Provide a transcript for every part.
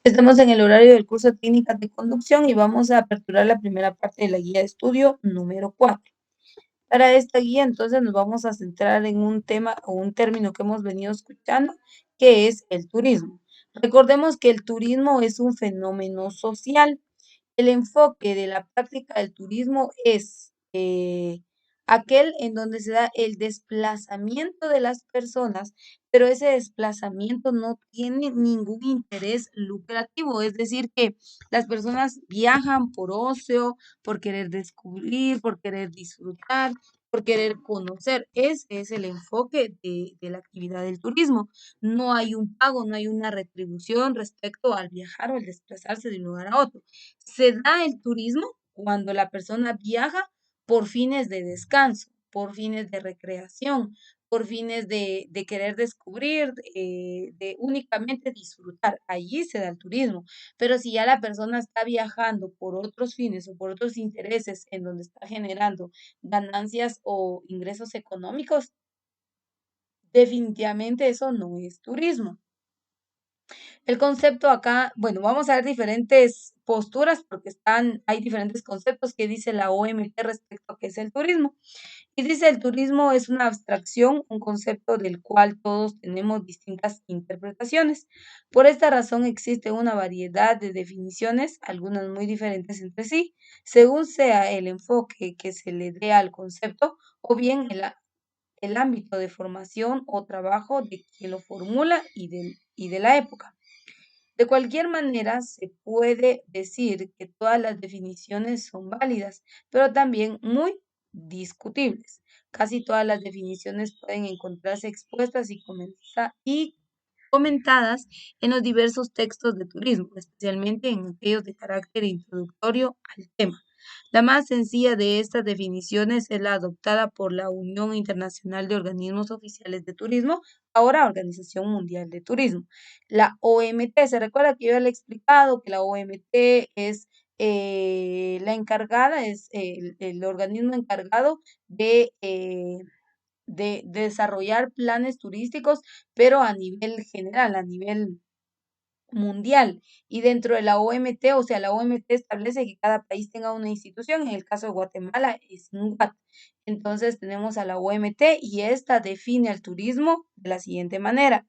Estamos en el horario del curso de técnicas de conducción y vamos a aperturar la primera parte de la guía de estudio número 4. Para esta guía, entonces, nos vamos a centrar en un tema o un término que hemos venido escuchando, que es el turismo. Recordemos que el turismo es un fenómeno social. El enfoque de la práctica del turismo es aquel en donde se da el desplazamiento de las personas, pero ese desplazamiento no tiene ningún interés lucrativo, es decir, que las personas viajan por ocio, por querer descubrir, por querer disfrutar, por querer conocer. Ese es el enfoque de la actividad del turismo. No hay un pago, no hay una retribución respecto al viajar o al desplazarse de un lugar a otro. Se da el turismo cuando la persona viaja por fines de descanso, por fines de recreación, por fines de querer descubrir, de únicamente disfrutar. Allí se da el turismo. Pero si ya la persona está viajando por otros fines o por otros intereses en donde está generando ganancias o ingresos económicos, definitivamente eso no es turismo. El concepto acá, bueno, vamos a ver diferentes posturas porque hay diferentes conceptos que dice la OMT respecto a qué es el turismo. Y dice el turismo es una abstracción, un concepto del cual todos tenemos distintas interpretaciones. Por esta razón existe una variedad de definiciones, algunas muy diferentes entre sí, según sea el enfoque que se le dé al concepto o bien el ámbito de formación o trabajo de quien lo formula y de la época. De cualquier manera, se puede decir que todas las definiciones son válidas, pero también muy discutibles. Casi todas las definiciones pueden encontrarse expuestas y comentadas en los diversos textos de turismo, especialmente en aquellos de carácter introductorio al tema. La más sencilla de estas definiciones es la adoptada por la Unión Internacional de Organismos Oficiales de Turismo, ahora Organización Mundial de Turismo. La OMT, se recuerda que yo ya le he explicado que la OMT es la encargada, es el organismo encargado de desarrollar planes turísticos, pero a nivel general, a nivel mundial. Y dentro de la OMT, o sea, la OMT establece que cada país tenga una institución. En el caso de Guatemala es MUAT. Entonces tenemos a la OMT y esta define el turismo de la siguiente manera.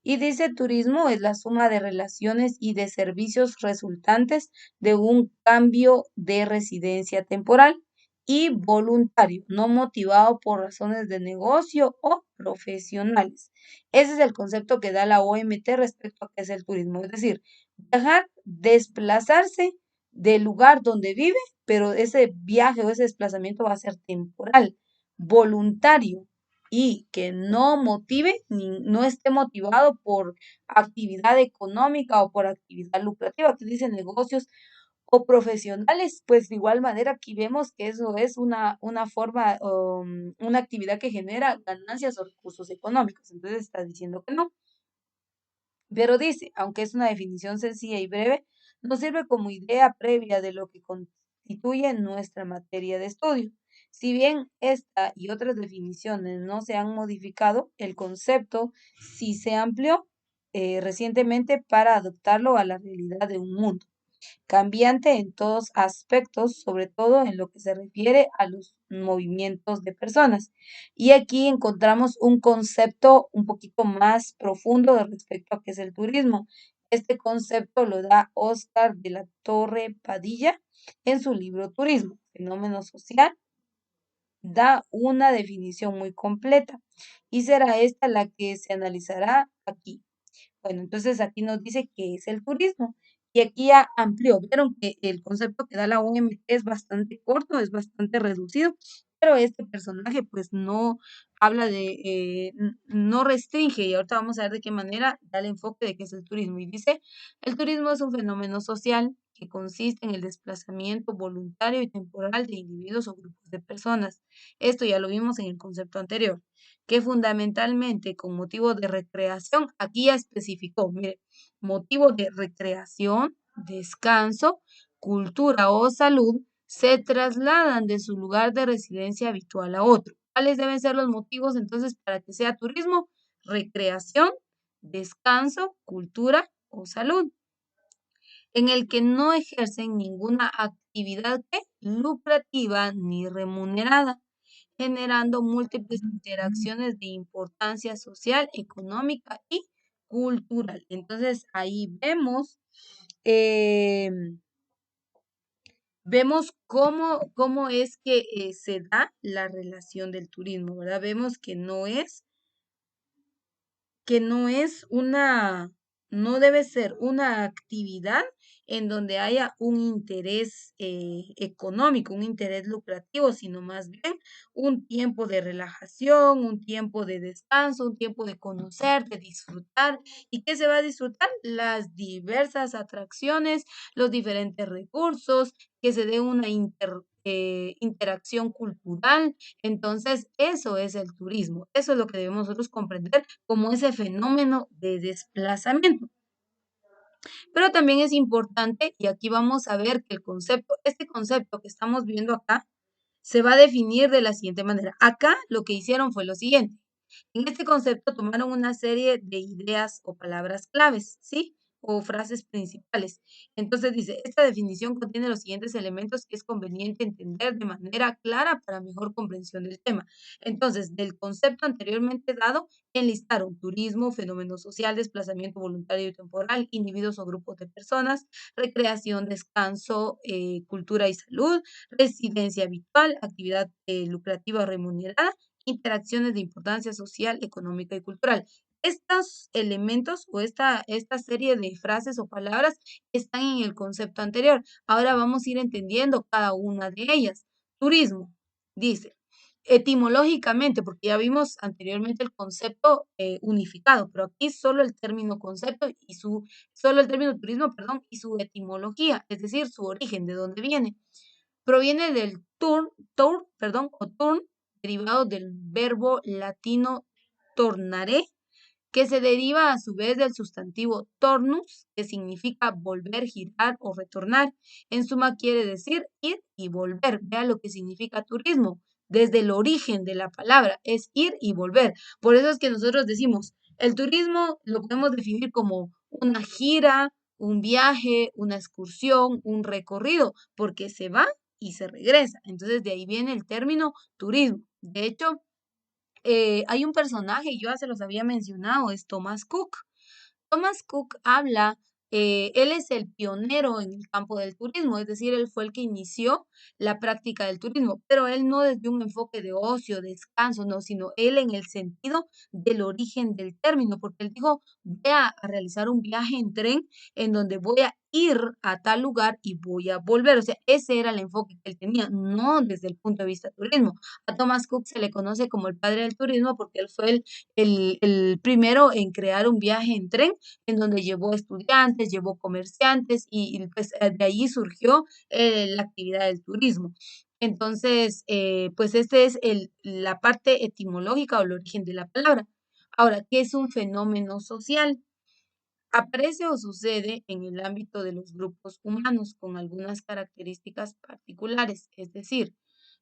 Y dice turismo es la suma de relaciones y de servicios resultantes de un cambio de residencia temporal y voluntario, no motivado por razones de negocio o profesionales. Ese es el concepto que da la OMT respecto a qué es el turismo, es decir, viajar, desplazarse del lugar donde vive, pero ese viaje o ese desplazamiento va a ser temporal, voluntario, y que no motive, ni, no esté motivado por actividad económica o por actividad lucrativa. Aquí dice negocios o profesionales, pues de igual manera aquí vemos que eso es una forma, una actividad que genera ganancias o recursos económicos. Entonces está diciendo que no. Pero dice, aunque es una definición sencilla y breve, nos sirve como idea previa de lo que constituye nuestra materia de estudio. Si bien esta y otras definiciones no se han modificado, el concepto sí se amplió recientemente para adaptarlo a la realidad de un mundo cambiante en todos aspectos, sobre todo en lo que se refiere a los movimientos de personas. Y aquí encontramos un concepto un poquito más profundo respecto a qué es el turismo. Este concepto lo da Oscar de la Torre Padilla en su libro Turismo, fenómeno social. Da una definición muy completa y será esta la que se analizará aquí. Bueno, entonces aquí nos dice qué es el turismo. Y aquí ya amplió. Vieron que el concepto que da la OMT es bastante corto, es bastante reducido, pero este personaje pues no habla no restringe, y ahorita vamos a ver de qué manera da el enfoque de qué es el turismo. Y dice, el turismo es un fenómeno social que consiste en el desplazamiento voluntario y temporal de individuos o grupos de personas. Esto ya lo vimos en el concepto anterior que fundamentalmente con motivo de recreación, aquí ya especificó, mire, motivo de recreación, descanso, cultura o salud, se trasladan de su lugar de residencia habitual a otro. ¿Cuáles deben ser los motivos entonces para que sea turismo? Recreación, descanso, cultura o salud. en el que no ejercen ninguna actividad lucrativa ni remunerada, generando múltiples interacciones de importancia social, económica y cultural. Entonces, ahí vemos cómo es que se da la relación del turismo, ¿verdad? Vemos no debe ser una actividad en donde haya un interés económico, un interés lucrativo, sino más bien un tiempo de relajación, un tiempo de descanso, un tiempo de conocer, de disfrutar. ¿Y qué se va a disfrutar? Las diversas atracciones, los diferentes recursos, que se dé una interacción cultural. Entonces, eso es el turismo. Eso es lo que debemos nosotros comprender como ese fenómeno de desplazamiento. Pero también es importante, y aquí vamos a ver que este concepto que estamos viendo acá, se va a definir de la siguiente manera. Acá lo que hicieron fue lo siguiente. En este concepto tomaron una serie de ideas o palabras claves, ¿sí? O frases principales. Entonces dice, esta definición contiene los siguientes elementos que es conveniente entender de manera clara para mejor comprensión del tema. Entonces, del concepto anteriormente dado, enlistaron turismo, fenómeno social, desplazamiento voluntario y temporal, individuos o grupos de personas, recreación, descanso, cultura y salud, residencia habitual, actividad lucrativa o remunerada, interacciones de importancia social, económica y cultural. Estos elementos o esta serie de frases o palabras están en el concepto anterior. Ahora vamos a ir entendiendo cada una de ellas. Turismo, dice, etimológicamente, porque ya vimos anteriormente el concepto unificado, pero aquí solo el término concepto solo el término turismo, perdón, y su etimología, es decir, su origen, de dónde viene. Proviene del perdón, o turn, derivado del verbo latino tornare, que se deriva a su vez del sustantivo tornus, que significa volver, girar o retornar. En suma quiere decir ir y volver. Vea lo que significa turismo. Desde el origen de la palabra es ir y volver. Por eso es que nosotros decimos, el turismo lo podemos definir como una gira, un viaje, una excursión, un recorrido, porque se va y se regresa. Entonces de ahí viene el término turismo. De hecho, hay un personaje, yo ya se los había mencionado, es Thomas Cook. Thomas Cook habla, él es el pionero en el campo del turismo, es decir, él fue el que inició la práctica del turismo, pero él no desde un enfoque de ocio, descanso, no, sino él en el sentido del origen del término, porque él dijo, voy a realizar un viaje en tren en donde voy a ir a tal lugar y voy a volver. O sea, ese era el enfoque que él tenía, no desde el punto de vista del turismo. A Thomas Cook se le conoce como el padre del turismo porque él fue el primero en crear un viaje en tren en donde llevó estudiantes, llevó comerciantes pues de ahí surgió la actividad del turismo. Entonces, pues este es la parte etimológica o el origen de la palabra. Ahora, ¿qué es un fenómeno social? Aparece o sucede en el ámbito de los grupos humanos con algunas características particulares, es decir,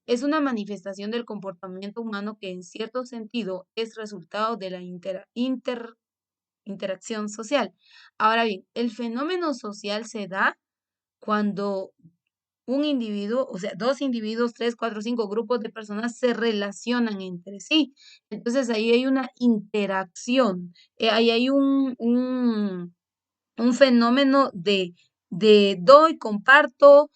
es una manifestación del comportamiento humano que en cierto sentido es resultado de la interacción social. Ahora bien, el fenómeno social se da cuando un individuo, o sea, dos individuos, tres, cuatro, cinco grupos de personas se relacionan entre sí. Entonces ahí hay una interacción, ahí hay un fenómeno de doy, comparto,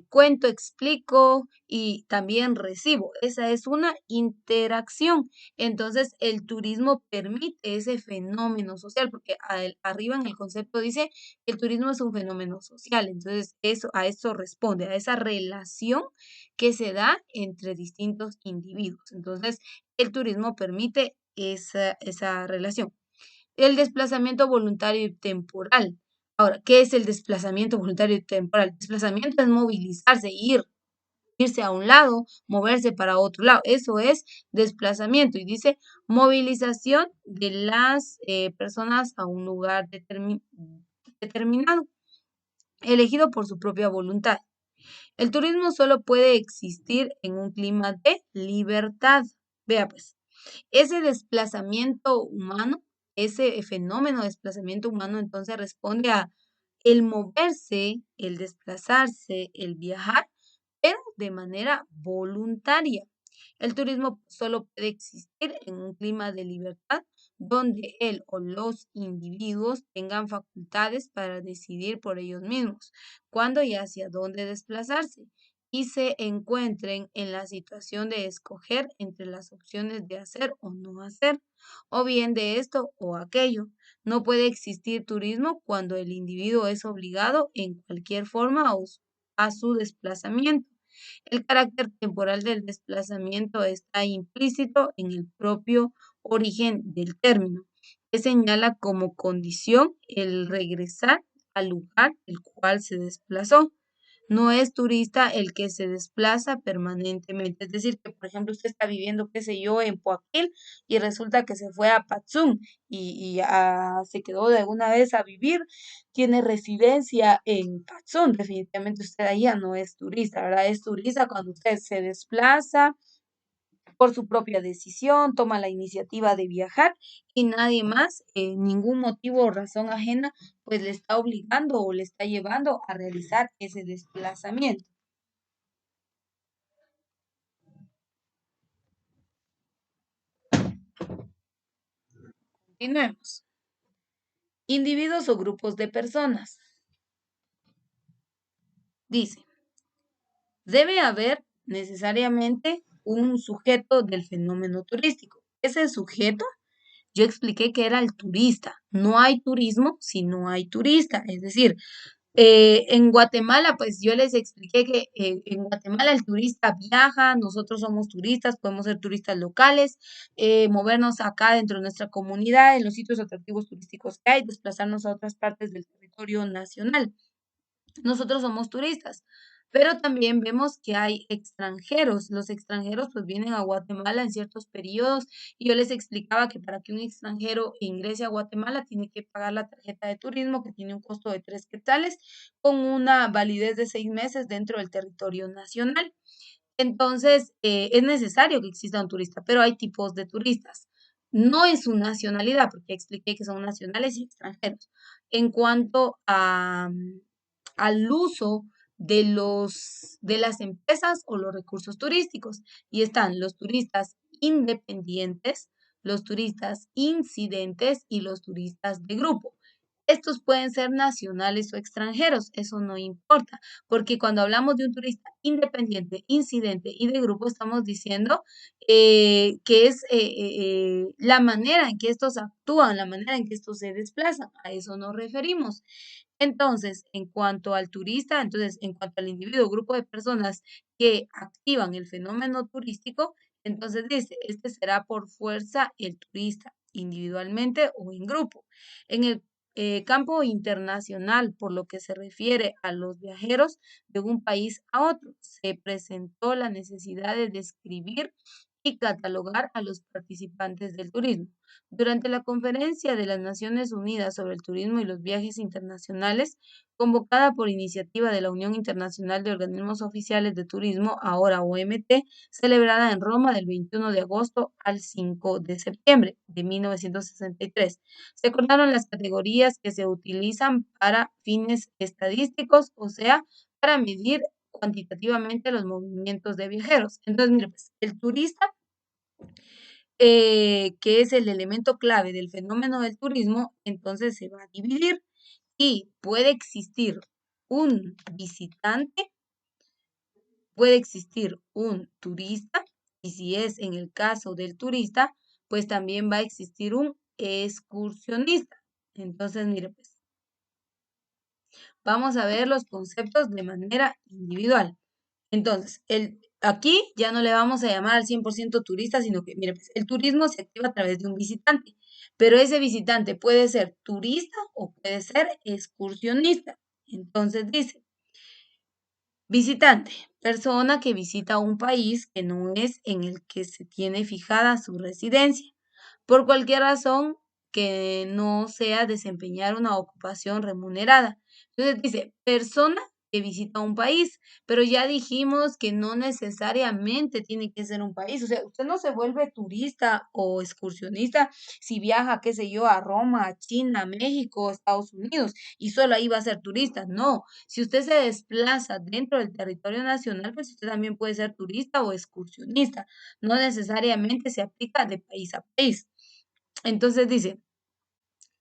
cuento, explico y también recibo. Esa es una interacción. Entonces, el turismo permite ese fenómeno social, porque arriba en el concepto dice que el turismo es un fenómeno social. Entonces, a eso responde, a esa relación que se da entre distintos individuos. Entonces, el turismo permite esa relación. El desplazamiento voluntario y temporal. Ahora, ¿qué es el desplazamiento voluntario y temporal? Desplazamiento es movilizarse, irse a un lado, moverse para otro lado. Eso es desplazamiento. Y dice movilización de las personas a un lugar determinado, elegido por su propia voluntad. El turismo solo puede existir en un clima de libertad. Vea pues, ese desplazamiento humano, ese fenómeno de desplazamiento humano, entonces responde a el moverse, el desplazarse, el viajar, pero de manera voluntaria. El turismo solo puede existir en un clima de libertad donde él o los individuos tengan facultades para decidir por ellos mismos cuándo y hacia dónde desplazarse y se encuentren en la situación de escoger entre las opciones de hacer o no hacer, o bien de esto o aquello. No puede existir turismo cuando el individuo es obligado en cualquier forma a su desplazamiento. El carácter temporal del desplazamiento está implícito en el propio origen del término, que señala como condición el regresar al lugar el cual se desplazó. No es turista el que se desplaza permanentemente. Es decir, que por ejemplo usted está viviendo, qué sé yo, en Poaquil y resulta que se fue a Patzún y se quedó de alguna vez a vivir, tiene residencia en Patzún. Definitivamente usted ahí ya no es turista, ¿verdad? Es turista cuando usted se desplaza por su propia decisión, toma la iniciativa de viajar y nadie más, ningún motivo o razón ajena, pues le está obligando o le está llevando a realizar ese desplazamiento. Continuemos. Individuos o grupos de personas. Dice, debe haber necesariamente un sujeto del fenómeno turístico. Ese sujeto, yo expliqué que era el turista. No hay turismo si no hay turista. Es decir, en Guatemala, pues yo les expliqué que en Guatemala el turista viaja, nosotros somos turistas, podemos ser turistas locales, movernos acá dentro de nuestra comunidad, en los sitios atractivos turísticos que hay, desplazarnos a otras partes del territorio nacional. Nosotros somos turistas, pero también vemos que hay extranjeros. Los extranjeros pues vienen a Guatemala en ciertos periodos y yo les explicaba que para que un extranjero ingrese a Guatemala tiene que pagar la tarjeta de turismo que tiene un costo de 3 quetzales con una validez de 6 meses dentro del territorio nacional. Entonces, es necesario que exista un turista, pero hay tipos de turistas. No en su nacionalidad, porque ya expliqué que son nacionales y extranjeros. En cuanto al uso de las empresas o los recursos turísticos, y están los turistas independientes, los turistas incidentes y los turistas de grupo. Estos pueden ser nacionales o extranjeros, eso no importa, porque cuando hablamos de un turista independiente, incidente y de grupo, estamos diciendo que es la manera en que estos actúan, la manera en que estos se desplazan, a eso nos referimos. Entonces, en cuanto al turista, entonces, en cuanto al individuo o grupo de personas que activan el fenómeno turístico, entonces dice, este será por fuerza el turista, individualmente o en grupo. En el campo internacional, por lo que se refiere a los viajeros de un país a otro, se presentó la necesidad de describir y catalogar a los participantes del turismo. Durante la conferencia de las Naciones Unidas sobre el turismo y los viajes internacionales, convocada por iniciativa de la Unión Internacional de Organismos Oficiales de Turismo, ahora OMT, celebrada en Roma del 21 de agosto al 5 de septiembre de 1963. Se acordaron las categorías que se utilizan para fines estadísticos, o sea, para medir cuantitativamente los movimientos de viajeros. Entonces, mire, pues, el turista, que es el elemento clave del fenómeno del turismo, entonces se va a dividir y puede existir un visitante, puede existir un turista, y si es en el caso del turista, pues también va a existir un excursionista. Entonces, mire, pues, vamos a ver los conceptos de manera individual. Entonces, aquí ya no le vamos a llamar al 100% turista, sino que, mire, pues, el turismo se activa a través de un visitante, pero ese visitante puede ser turista o puede ser excursionista. Entonces dice, visitante, persona que visita un país que no es en el que se tiene fijada su residencia, por cualquier razón que no sea desempeñar una ocupación remunerada. Entonces dice, persona que visita un país, pero ya dijimos que no necesariamente tiene que ser un país. O sea, usted no se vuelve turista o excursionista si viaja, qué sé yo, a Roma, a China, a México, a Estados Unidos, y solo ahí va a ser turista. No, si usted se desplaza dentro del territorio nacional, pues usted también puede ser turista o excursionista. No necesariamente se aplica de país a país. Entonces dice,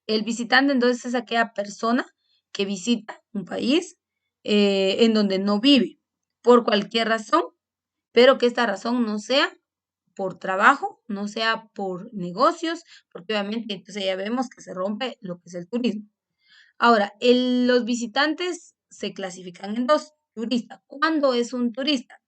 el visitante entonces es aquella persona que visita un país en donde no vive por cualquier razón, pero que esta razón no sea por trabajo, no sea por negocios, porque obviamente entonces ya vemos que se rompe lo que es el turismo. Ahora, los visitantes se clasifican en dos. Turista. ¿Cuándo es un turista?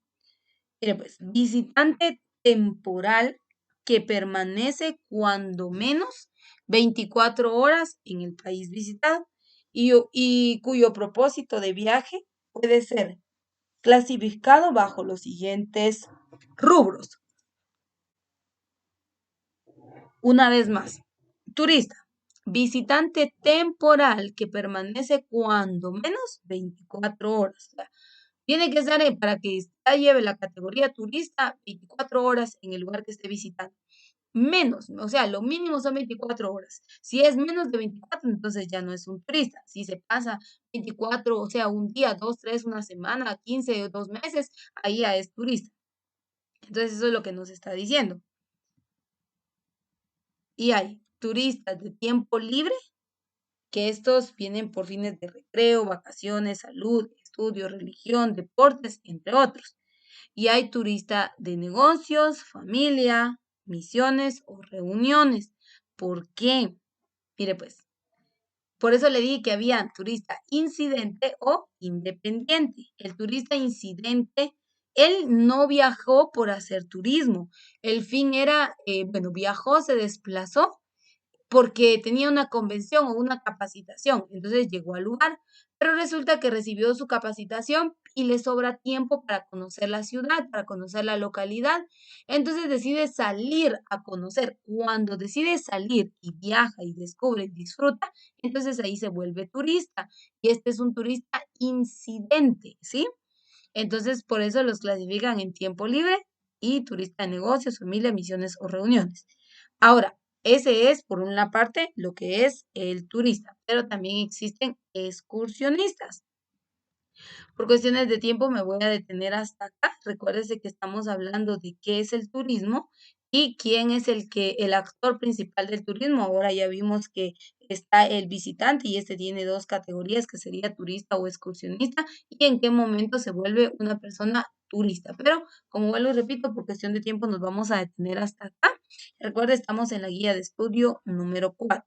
Mire, pues, visitante temporal que permanece cuando menos 24 horas en el país visitado y cuyo propósito de viaje puede ser clasificado bajo los siguientes rubros. Una vez más, turista, visitante temporal que permanece cuando menos 24 horas. O sea, tiene que estar para que usted lleve la categoría turista 24 horas en el lugar que esté visitando. Menos, o sea, lo mínimo son 24 horas. Si es menos de 24, entonces ya no es un turista. Si se pasa 24, o sea, un día, dos, tres, una semana, 15 o 2 meses, ahí ya es turista. Entonces eso es lo que nos está diciendo. Y hay turistas de tiempo libre, que estos vienen por fines de recreo, vacaciones, salud, estudio, religión, deportes, entre otros. Y hay turista de negocios, familia, misiones o reuniones. ¿Por qué? Mire, pues, por eso le dije que había turista incidente o independiente. El turista incidente, él no viajó por hacer turismo. El fin era, bueno, viajó, se desplazó porque tenía una convención o una capacitación. Entonces llegó al lugar, pero resulta que recibió su capacitación y le sobra tiempo para conocer la ciudad, para conocer la localidad. Entonces decide salir a conocer. Cuando decide salir y viaja y descubre y disfruta, entonces ahí se vuelve turista. Y este es un turista incidente, ¿sí? Entonces por eso los clasifican en tiempo libre y turista de negocios, familia, misiones o reuniones. Ahora, ese es, por una parte, lo que es el turista, pero también existen excursionistas. Por cuestiones de tiempo me voy a detener hasta acá. Recuérdese que estamos hablando de qué es el turismo y quién es el actor principal del turismo. Ahora ya vimos que está el visitante y este tiene dos categorías, que sería turista o excursionista, y en qué momento se vuelve una persona turista. Pero, como vuelvo y repito, por cuestión de tiempo nos vamos a detener hasta acá. Recuerda, estamos en la guía de estudio número 4.